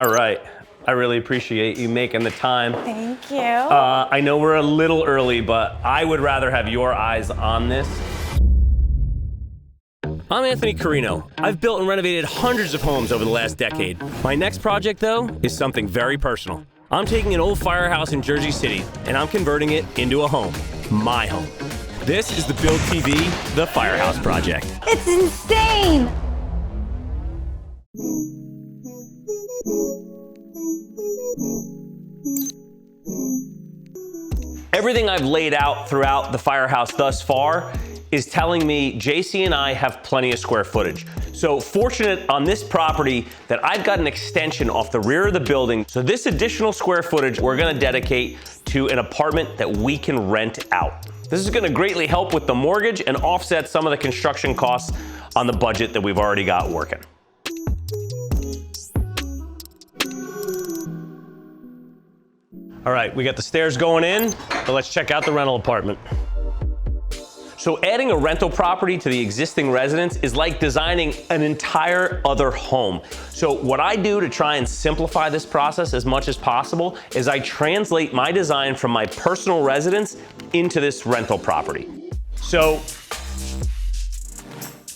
All right. I really appreciate you making the time. Thank you. I know we're a little early, but I would rather have your eyes on this. I'm Anthony Carino. I've built and renovated hundreds of homes over the last decade. My next project, though, is something very personal. I'm taking an old firehouse in Jersey City, and I'm converting it into a home. My home. This is the Build TV, The Firehouse Project. It's insane! Everything I've laid out throughout the firehouse thus far is telling me JC and I have plenty of square footage. So fortunate on this property that I've got an extension off the rear of the building. So this additional square footage we're gonna dedicate to an apartment that we can rent out. This is gonna greatly help with the mortgage and offset some of the construction costs on the budget that we've already got working. All right, we got the stairs going in, but let's check out the rental apartment. So adding a rental property to the existing residence is like designing an entire other home. So what I do to try and simplify this process as much as possible is I translate my design from my personal residence into this rental property. So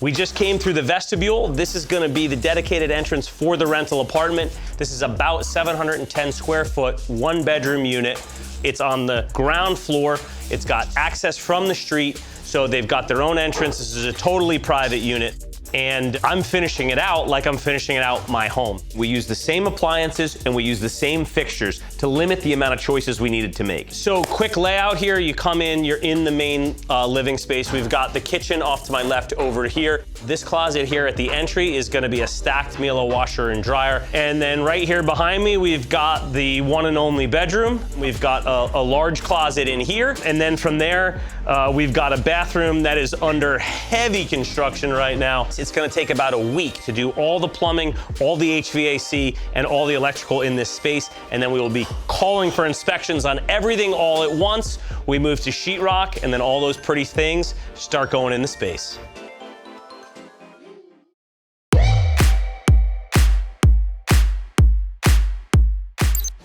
we just came through the vestibule. This is gonna be the dedicated entrance for the rental apartment. This is about 710 square foot, 1-bedroom unit. It's on the ground floor. It's got access from the street. So they've got their own entrance. This is a totally private unit. And I'm finishing it out like I'm finishing it out my home. We use the same appliances and we use the same fixtures to limit the amount of choices we needed to make. So quick layout here, you come in, you're in the main living space. We've got the kitchen off to my left over here. This closet here at the entry is gonna be a stacked Miele washer and dryer. And then right here behind me, we've got the one and only bedroom. We've got a large closet in here. And then from there, we've got a bathroom that is under heavy construction right now. It's gonna take about a week to do all the plumbing, all the HVAC, and all the electrical in this space. And then we will be calling for inspections on everything all at once. We move to sheetrock, and then all those pretty things start going in the space.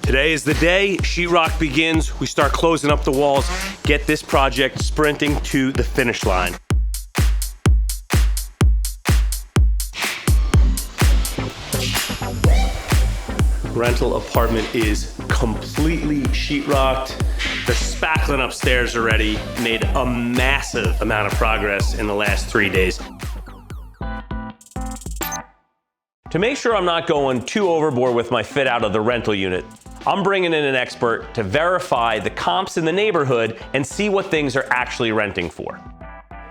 Today is the day sheetrock begins. We start closing up the walls, get this project sprinting to the finish line. Rental apartment is completely sheetrocked. The spackling upstairs already made a massive amount of progress in the last 3 days. To make sure I'm not going too overboard with my fit out of the rental unit, I'm bringing in an expert to verify the comps in the neighborhood and see what things are actually renting for.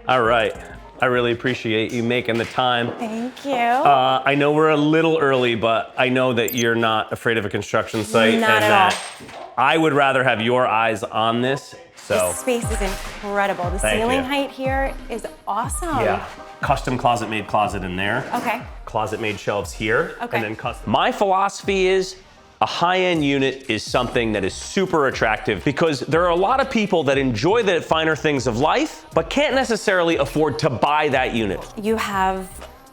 All right. I really appreciate you making the time. Thank you. I know we're a little early, but I know that you're not afraid of a construction site. Not and at that all. I would rather have your eyes on this. So This space is incredible. The Thank ceiling you. height here is awesome. yeah, custom closet-made closet in there. Okay. Closet-made shelves here. Okay. And then custom. My philosophy is a high-end unit is something that is super attractive because there are a lot of people that enjoy the finer things of life, but can't necessarily afford to buy that unit. You have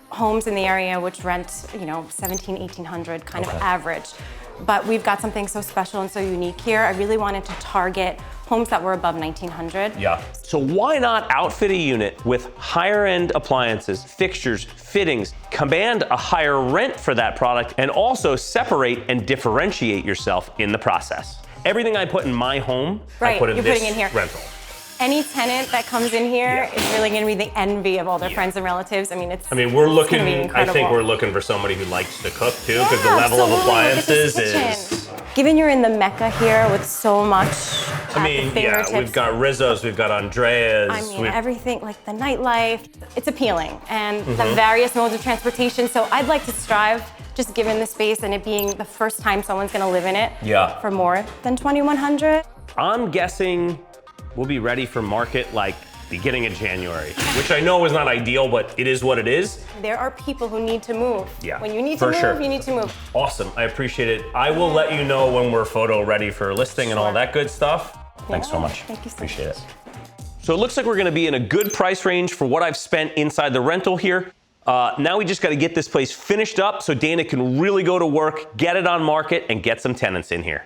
homes in the area which rent, 17, 1800 kind of average. But we've got something so special and so unique here. I really wanted to target homes that were above 1900. Yeah. So why not outfit a unit with higher end appliances, fixtures, fittings, command a higher rent for that product, and also separate and differentiate yourself in the process. Everything I put in my home, I put in you're this putting in here. rental. Any tenant that comes in here Yeah. is really gonna be the envy of all their friends and relatives. I mean, we're it's gonna be I think incredible. we're looking for somebody who likes to cook too, because the Yeah, level of absolutely. Look at appliances this is. kitchen. Given you're in the Mecca here with so much I mean, at the fingertips, yeah, we've got Rizzo's, we've got Andreas. I mean, we've- everything, like the nightlife, it's appealing, and Mm-hmm. the various modes of transportation. So I'd like to strive, just given the space and it being the first time someone's gonna live in it, Yeah. for more than 2100. I'm guessing we'll be ready for market like beginning of January, which I know is not ideal, but it is what it is. There are people who need to move. Yeah, When you need for to move, sure. you need to move. Awesome, I appreciate it. I will let you know when we're photo ready for listing and all Sure. that good stuff. Thanks so Yeah, much. thank you so Appreciate much. it. So it looks like we're gonna be in a good price range for what I've spent inside the rental here. Now we just got to get this place finished up so Dana can really go to work, get it on market, and get some tenants in here.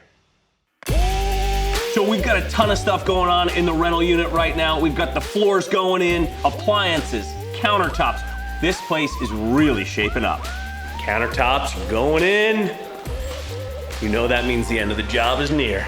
So we've got a ton of stuff going on in the rental unit right now. We've got the floors going in, appliances, countertops. This place is really shaping up. Countertops going in. You know that means the end of the job is near.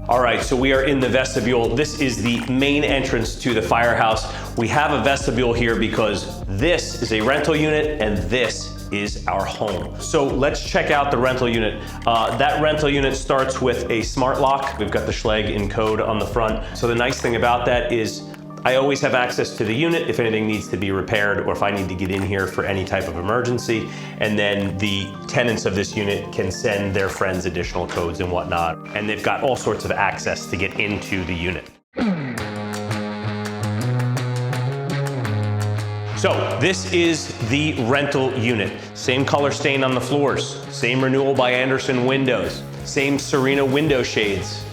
All right, so we are in the vestibule. This is the main entrance to the firehouse. We have a vestibule here because this is a rental unit and this is our home. So let's check out the rental unit. That rental unit starts with a smart lock. We've got the Schlage in code on the front. So the nice thing about that is I always have access to the unit if anything needs to be repaired or if I need to get in here for any type of emergency. And then the tenants of this unit can send their friends additional codes and whatnot. And they've got all sorts of access to get into the unit. So this is the rental unit. Same color stain on the floors, same Renewal by Andersen windows, same Serena window shades.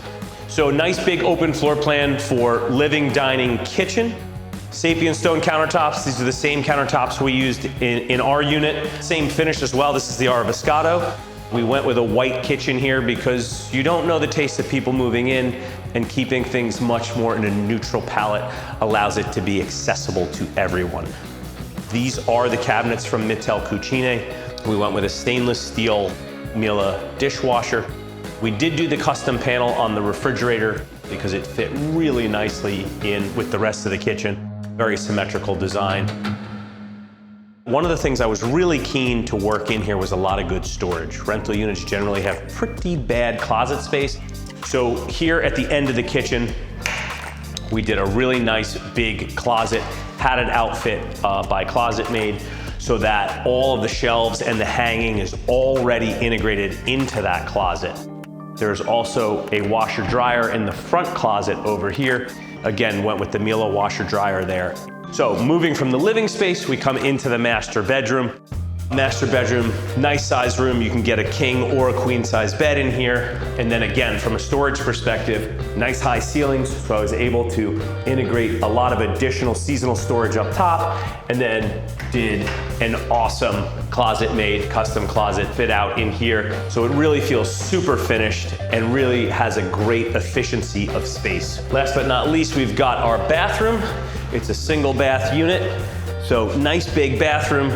So nice big open floor plan for living, dining, kitchen. Sapien stone countertops. These are the same countertops we used in our unit. Same finish as well. This is the Arvescato. We went with a white kitchen here because you don't know the taste of people moving in, and keeping things much more in a neutral palette allows it to be accessible to everyone. These are the cabinets from Mittel Cucine. We went with a stainless steel Miele dishwasher. We did do the custom panel on the refrigerator because it fit really nicely in with the rest of the kitchen. Very symmetrical design. One of the things I was really keen to work in here was a lot of good storage. Rental units generally have pretty bad closet space. So here at the end of the kitchen, we did a really nice big closet, padded outfit by Closet Made, so that all of the shelves and the hanging is already integrated into that closet. There's also a washer dryer in the front closet over here. Again, went with the Miele washer dryer there. So moving from the living space, we come into the master bedroom. Master bedroom, nice size room. You can get a king or a queen size bed in here. And then again, from a storage perspective, nice high ceilings. So I was able to integrate a lot of additional seasonal storage up top, and then did an awesome Closet Made custom closet fit out in here. So it really feels super finished and really has a great efficiency of space. Last but not least, we've got our bathroom. It's a single bath unit. So nice big bathroom.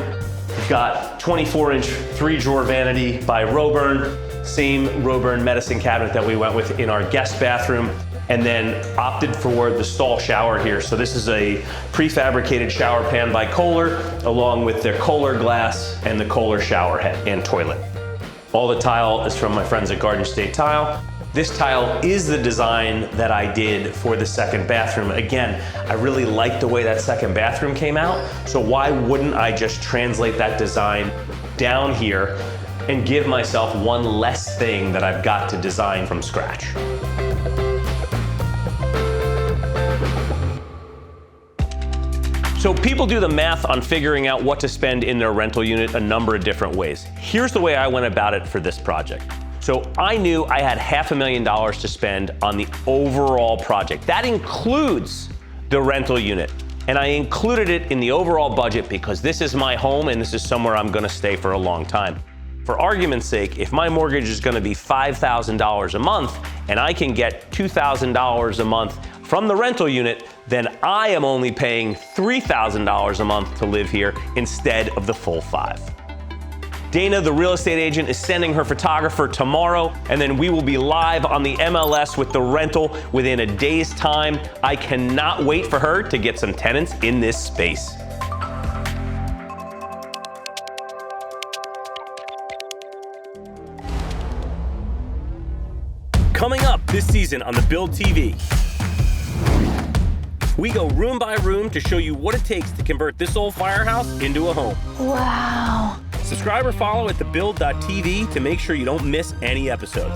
We've got 24-inch 3-drawer vanity by Roburn, same Roburn medicine cabinet that we went with in our guest bathroom, and then opted for the stall shower here. So this is a prefabricated shower pan by Kohler, along with their Kohler glass and the Kohler shower head and toilet. All the tile is from my friends at Garden State Tile. This tile is the design that I did for the second bathroom. Again, I really like the way that second bathroom came out, so why wouldn't I just translate that design down here and give myself one less thing that I've got to design from scratch. So people do the math on figuring out what to spend in their rental unit a number of different ways. Here's the way I went about it for this project. So I knew I had $500,000 to spend on the overall project. That includes the rental unit. And I included it in the overall budget because this is my home and this is somewhere I'm gonna stay for a long time. For argument's sake, if my mortgage is gonna be $5,000 a month and I can get $2,000 a month from the rental unit, then I am only paying $3,000 a month to live here instead of the full $5,000. Dana, the real estate agent, is sending her photographer tomorrow, and then we will be live on the MLS with the rental within a day's time. I cannot wait for her to get some tenants in this space. Coming up this season on the Build TV, we go room by room to show you what it takes to convert this old firehouse into a home. Wow. Subscribe or follow at thebuild.tv to make sure you don't miss any episodes.